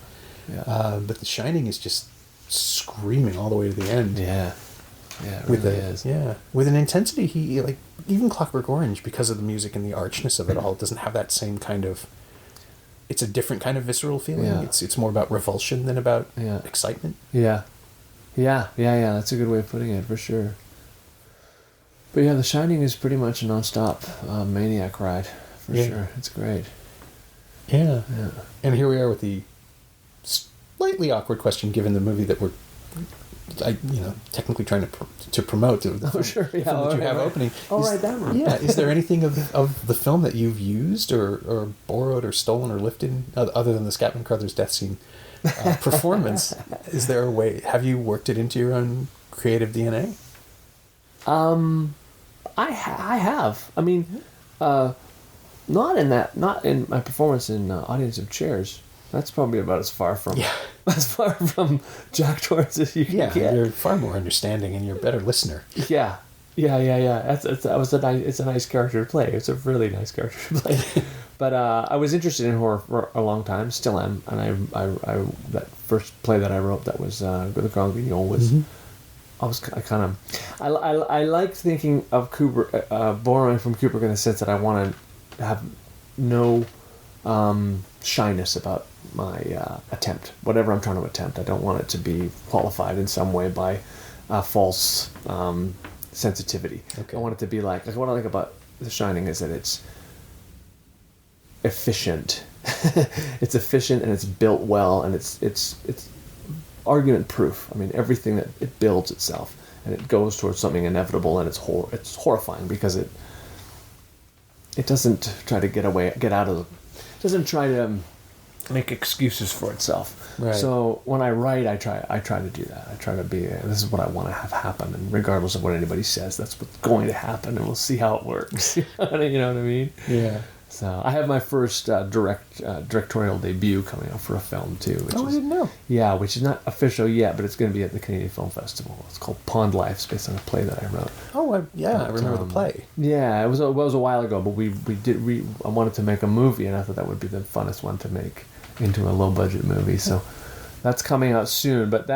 Yeah. But The Shining is just screaming all the way to the end. Yeah, it really is. Yeah, with an intensity even Clockwork Orange, because of the music and the archness of it all, it doesn't have that same kind of. It's a different kind of visceral feeling. Yeah. It's more about revulsion than about excitement. Yeah. That's a good way of putting it, for sure. But The Shining is pretty much a non-stop maniac ride, for sure. It's great. Yeah. And here we are with the slightly awkward question, given the movie that we're, technically trying to promote. The film that you have opening. That one. Yeah. Is there anything of the film that you've used or borrowed or stolen or lifted, other than the Scatman Crothers death scene performance? Is there a way? Have you worked it into your own creative DNA? I have. I mean, not in my performance in Audience of Chairs. That's probably about as far from Jack Torrance as you can get. Yeah, you're far more understanding and you're a better listener. Yeah. It's a nice character to play. It's a really nice character to play. But I was interested in horror for a long time, still am. And I that first play that I wrote that was The Grand Guignol was. Mm-hmm. I liked thinking of Kubrick, borrowing from Kubrick in the sense that I want to have no shyness about my attempt, whatever I'm trying to attempt. I don't want it to be qualified in some way by false sensitivity. Okay. I want it to be like what I like about The Shining is that it's efficient. It's efficient and it's built well, and it's argument proof. I mean, everything that it builds itself, and it goes towards something inevitable, and it's horrifying because it doesn't try to doesn't try to make excuses for itself. Right. So when I write, I try to do that. I try to be, this is what I want to have happen, and regardless of what anybody says, that's what's going to happen, and we'll see how it works. You know what I mean? Yeah. So I have my first directorial debut coming out for a film too. I didn't know. Yeah, which is not official yet, but it's going to be at the Canadian Film Festival. It's called Pond Life. It's based on a play that I wrote. Oh, I remember the play. Yeah, it was a while ago, but I wanted to make a movie, and I thought that would be the funnest one to make into a low budget movie. So that's coming out soon. But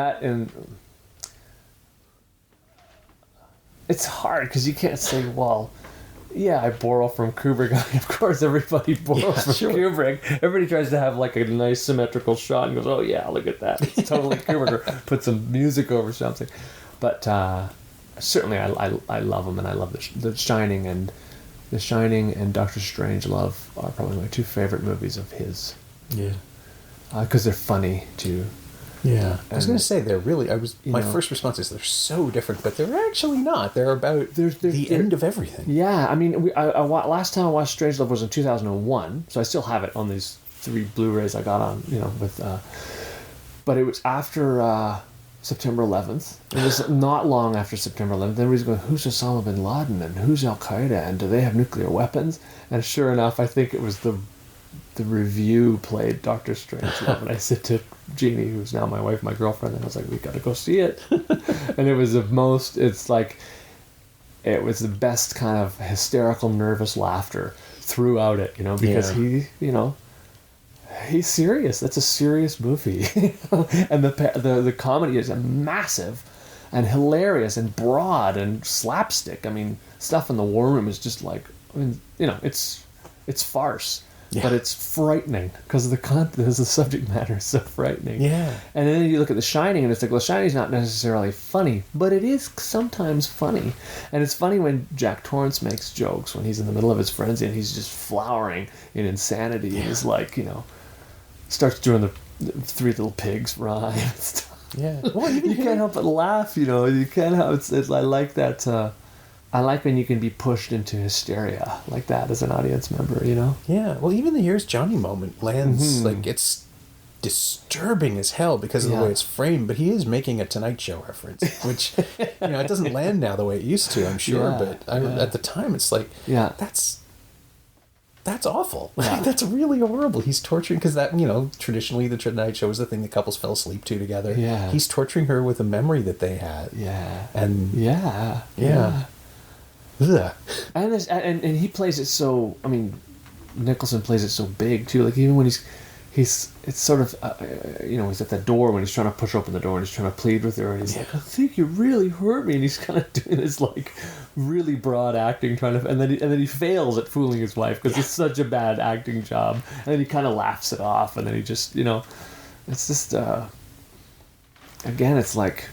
it's hard because you can't say, well, yeah, I borrow from Kubrick. Of course, everybody borrows from Kubrick. Everybody tries to have like a nice symmetrical shot and goes, "Oh yeah, look at that! It's totally Kubrick." Or put some music over something. But certainly, I love him, and I love The Shining and Doctor Strangelove are probably my two favorite movies of his. Yeah, because they're funny too. Yeah, I was going to say they're really. My first response is they're so different, but they're actually not. They're about the end of everything. Yeah, I mean, last time I watched Strangelove was in 2001, so I still have it on these 3 Blu-rays I got on, with. But it was after September 11th. It was not long after September 11th. Everybody's going, "Who's Osama bin Laden and who's Al Qaeda and do they have nuclear weapons?" And sure enough, I think it was the review played Doctor Strangelove, and I said to Jeannie, who's now my wife, my girlfriend, and I was like, "We got to go see it." And it was it was the best kind of hysterical, nervous laughter throughout it, because he's serious. That's a serious movie. And the comedy is massive and hilarious and broad and slapstick. I mean, stuff in the war room is just like, it's farce. Yeah. But it's frightening because the subject matter is so frightening. Yeah. And then you look at The Shining, and it's like, well, Shining's not necessarily funny, but it is sometimes funny. And it's funny when Jack Torrance makes jokes when he's in the middle of his frenzy and he's just flowering in insanity. Yeah. And he's like, starts doing the 3 Little Pigs rhyme and stuff. Yeah. Well, you can't help but laugh. You can't help. I like that. I like when you can be pushed into hysteria like that as an audience member, Yeah, well, even the "Here's Johnny" moment lands, like, it's disturbing as hell because of the way it's framed, but he is making a Tonight Show reference, which, it doesn't land now the way it used to, I'm sure, but at the time, it's like, that's awful. Yeah. That's really horrible. He's torturing, because that, traditionally the Tonight Show was the thing that couples fell asleep to together. Yeah. He's torturing her with a memory that they had. Yeah. And... Yeah. Ugh. And he plays it so. I mean, Nicholson plays it so big too. Like, even when it's sort of he's at that door when he's trying to push open the door and he's trying to plead with her, and he's like, "I think you really hurt me," and he's kind of doing this like really broad acting, and then he fails at fooling his wife because it's such a bad acting job, and then he kind of laughs it off, and then he just it's just again, it's like.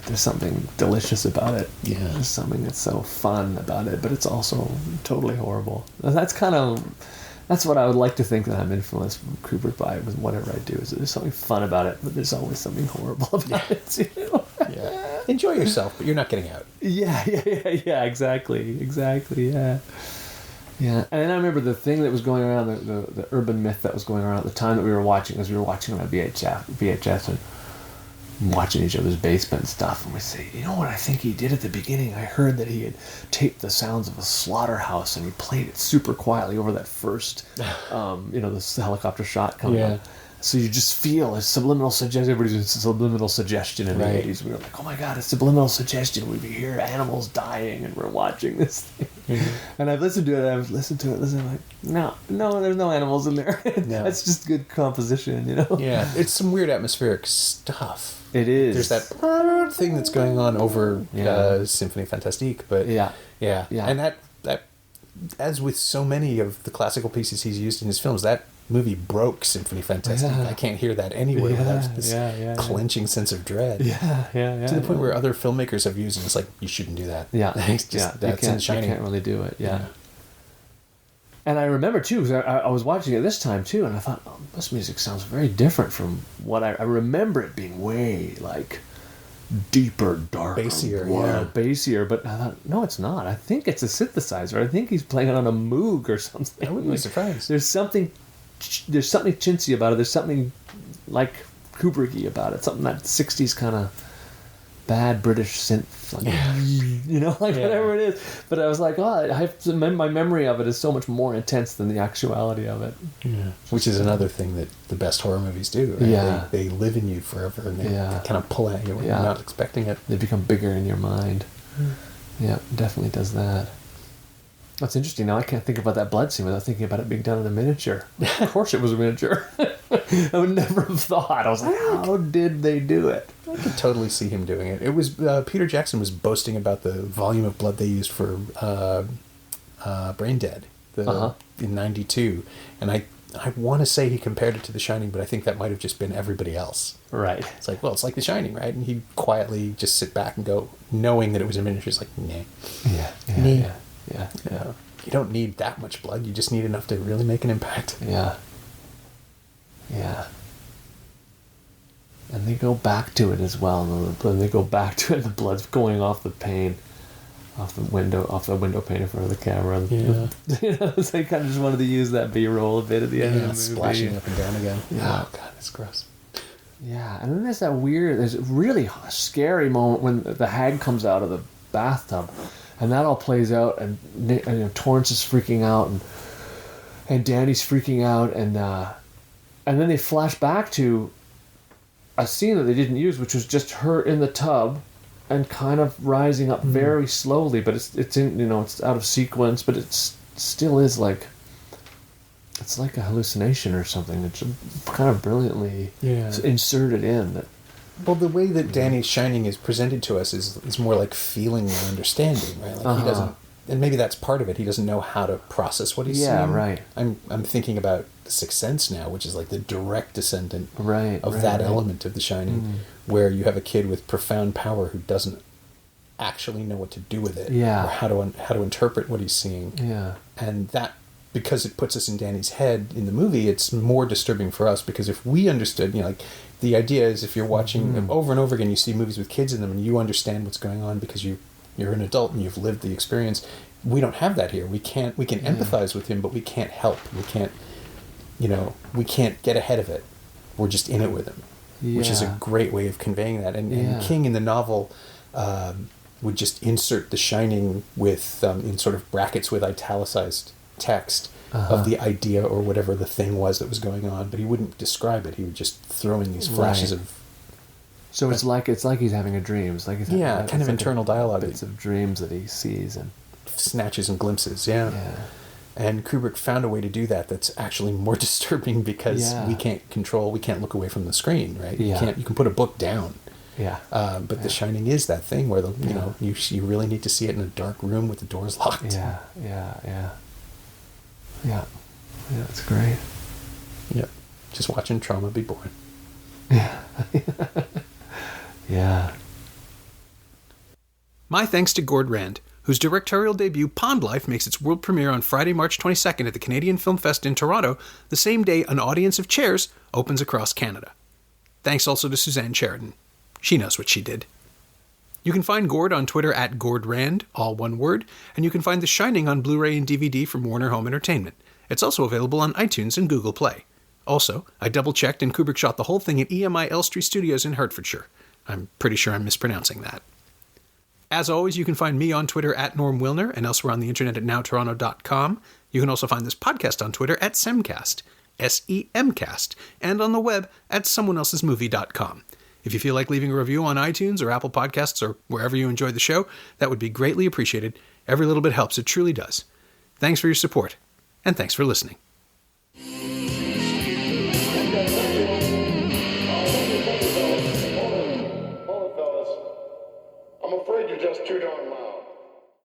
There's something delicious about it. Yeah. There's something that's so fun about it, but it's also totally horrible. That's what I would like to think that I'm influenced from Kubrick by with whatever I do. Is that there's something fun about it, but there's always something horrible about it. Yeah. Enjoy yourself, but you're not getting out. Yeah. Exactly. Yeah. Yeah. And I remember the thing that was going around, the urban myth that was going around at the time that we were watching, because we were watching on a VHS and watching each other's basement and stuff, and we say, what I think he did at the beginning? I heard that he had taped the sounds of a slaughterhouse and he played it super quietly over that first, the helicopter shot coming up. So you just feel a subliminal suggestion. Everybody's doing subliminal suggestion in the 80s. We were like, oh my God, it's subliminal suggestion. We hear animals dying and we're watching this thing. Mm-hmm. And I've listened to it, like, no, there's no animals in there. No. That's just good composition, Yeah, it's some weird atmospheric stuff. It is. There's that thing that's going on over Symphony Fantastique, but yeah. And that as with so many of the classical pieces he's used in his films, that movie broke Symphony Fantastique. Yeah. I can't hear that anywhere without this clenching yeah. sense of dread. Yeah. To the point where other filmmakers have used it. It's like, you shouldn't do that. Yeah. It's just, that's in Shining. You can't really do it. Yeah. And I remember too, because I was watching it this time too, and I thought, this music sounds very different from what I remember it being way like deeper, darker, bassier. But I thought, no, it's not. I think it's a synthesizer. I think he's playing it on a Moog or something. I wouldn't be surprised. There's something chintzy about it. There's something like Kubricky about it. Something that 60s kind of bad British synth, like, whatever it is. But I was like, my memory of it is so much more intense than the actuality of it. Yeah. Which is another thing that the best horror movies do. Right? Yeah. They live in you forever, and they kind of pull at you when you're not expecting it. They become bigger in your mind. Yeah, definitely does that. That's interesting. Now I can't think about that blood scene without thinking about it being done in a miniature. Of course it was a miniature. I would never have thought. I was like, how did they do it? I could totally see him doing it. It was Peter Jackson was boasting about the volume of blood they used for Brain Dead in '92, and I want to say he compared it to The Shining, but I think that might have just been everybody else. Right. It's like, well, it's like The Shining, right? And he'd quietly just sit back and go, knowing that it was a miniature. It's like, nah. Yeah. You don't need that much blood. You just need enough to really make an impact. Yeah. And they go back to it as well. And they go back to it, and the blood's going off the pane, off the window pane in front of the camera. Yeah. So they kind of just wanted to use that B-roll a bit at the end of the movie. Splashing up and down again. Yeah. Oh, God, it's gross. Yeah, and then there's a really scary moment when the hag comes out of the bathtub, and that all plays out, and Torrance is freaking out, and Danny's freaking out, and then they flash back to a scene that they didn't use, which was just her in the tub, and kind of rising up very slowly, but it's in it's out of sequence, but it still is like. It's like a hallucination or something. It's kind of brilliantly inserted in. Well, the way that Danny's Shining is presented to us is more like feeling and understanding, right? Like he doesn't, and maybe that's part of it. He doesn't know how to process what he's seeing. Yeah, right. I'm thinking about The Sixth Sense now, which is like the direct descendant of that element of The Shining, where you have a kid with profound power who doesn't actually know what to do with it, or how to interpret what he's seeing. Yeah, and that. Because it puts us in Danny's head in the movie, it's more disturbing for us, because if we understood, like the idea is if you're watching them over and over again, you see movies with kids in them and you understand what's going on because you're an adult and you've lived the experience. We don't have that here. We can empathize with him, but we can't help. We can't, we can't get ahead of it. We're just in it with him, which is a great way of conveying that. And King in the novel would just insert The Shining with in sort of brackets with italicized text of the idea or whatever the thing was that was going on, but he wouldn't describe it. He would just throw in these flashes of. So it's like he's having a dream. It's like he's having kind of internal dialogue, bits of dreams that he sees and snatches and glimpses. Yeah. And Kubrick found a way to do that. That's actually more disturbing because we can't look away from the screen, right? You can put a book down. Yeah. But The Shining is that thing where you really need to see it in a dark room with the doors locked. Yeah, it's great. Yep. Just watching trauma be born. Yeah. My thanks to Gord Rand, whose directorial debut Pond Life makes its world premiere on Friday, March 22nd at the Canadian Film Fest in Toronto, the same day An Audience of Chairs opens across Canada. Thanks also to Suzanne Sheridan. She knows what she did. You can find Gord on Twitter at Gord Rand, all one word, and you can find The Shining on Blu-ray and DVD from Warner Home Entertainment. It's also available on iTunes and Google Play. Also, I double-checked and Kubrick shot the whole thing at EMI Elstree Studios in Hertfordshire. I'm pretty sure I'm mispronouncing that. As always, you can find me on Twitter at Norm Wilner and elsewhere on the internet at nowtoronto.com. You can also find this podcast on Twitter at Semcast, SEMcast, and on the web at someoneelsesmovie.com. If you feel like leaving a review on iTunes or Apple Podcasts or wherever you enjoy the show, that would be greatly appreciated. Every little bit helps, it truly does. Thanks for your support, and thanks for listening. I'm afraid you're just too darn loud.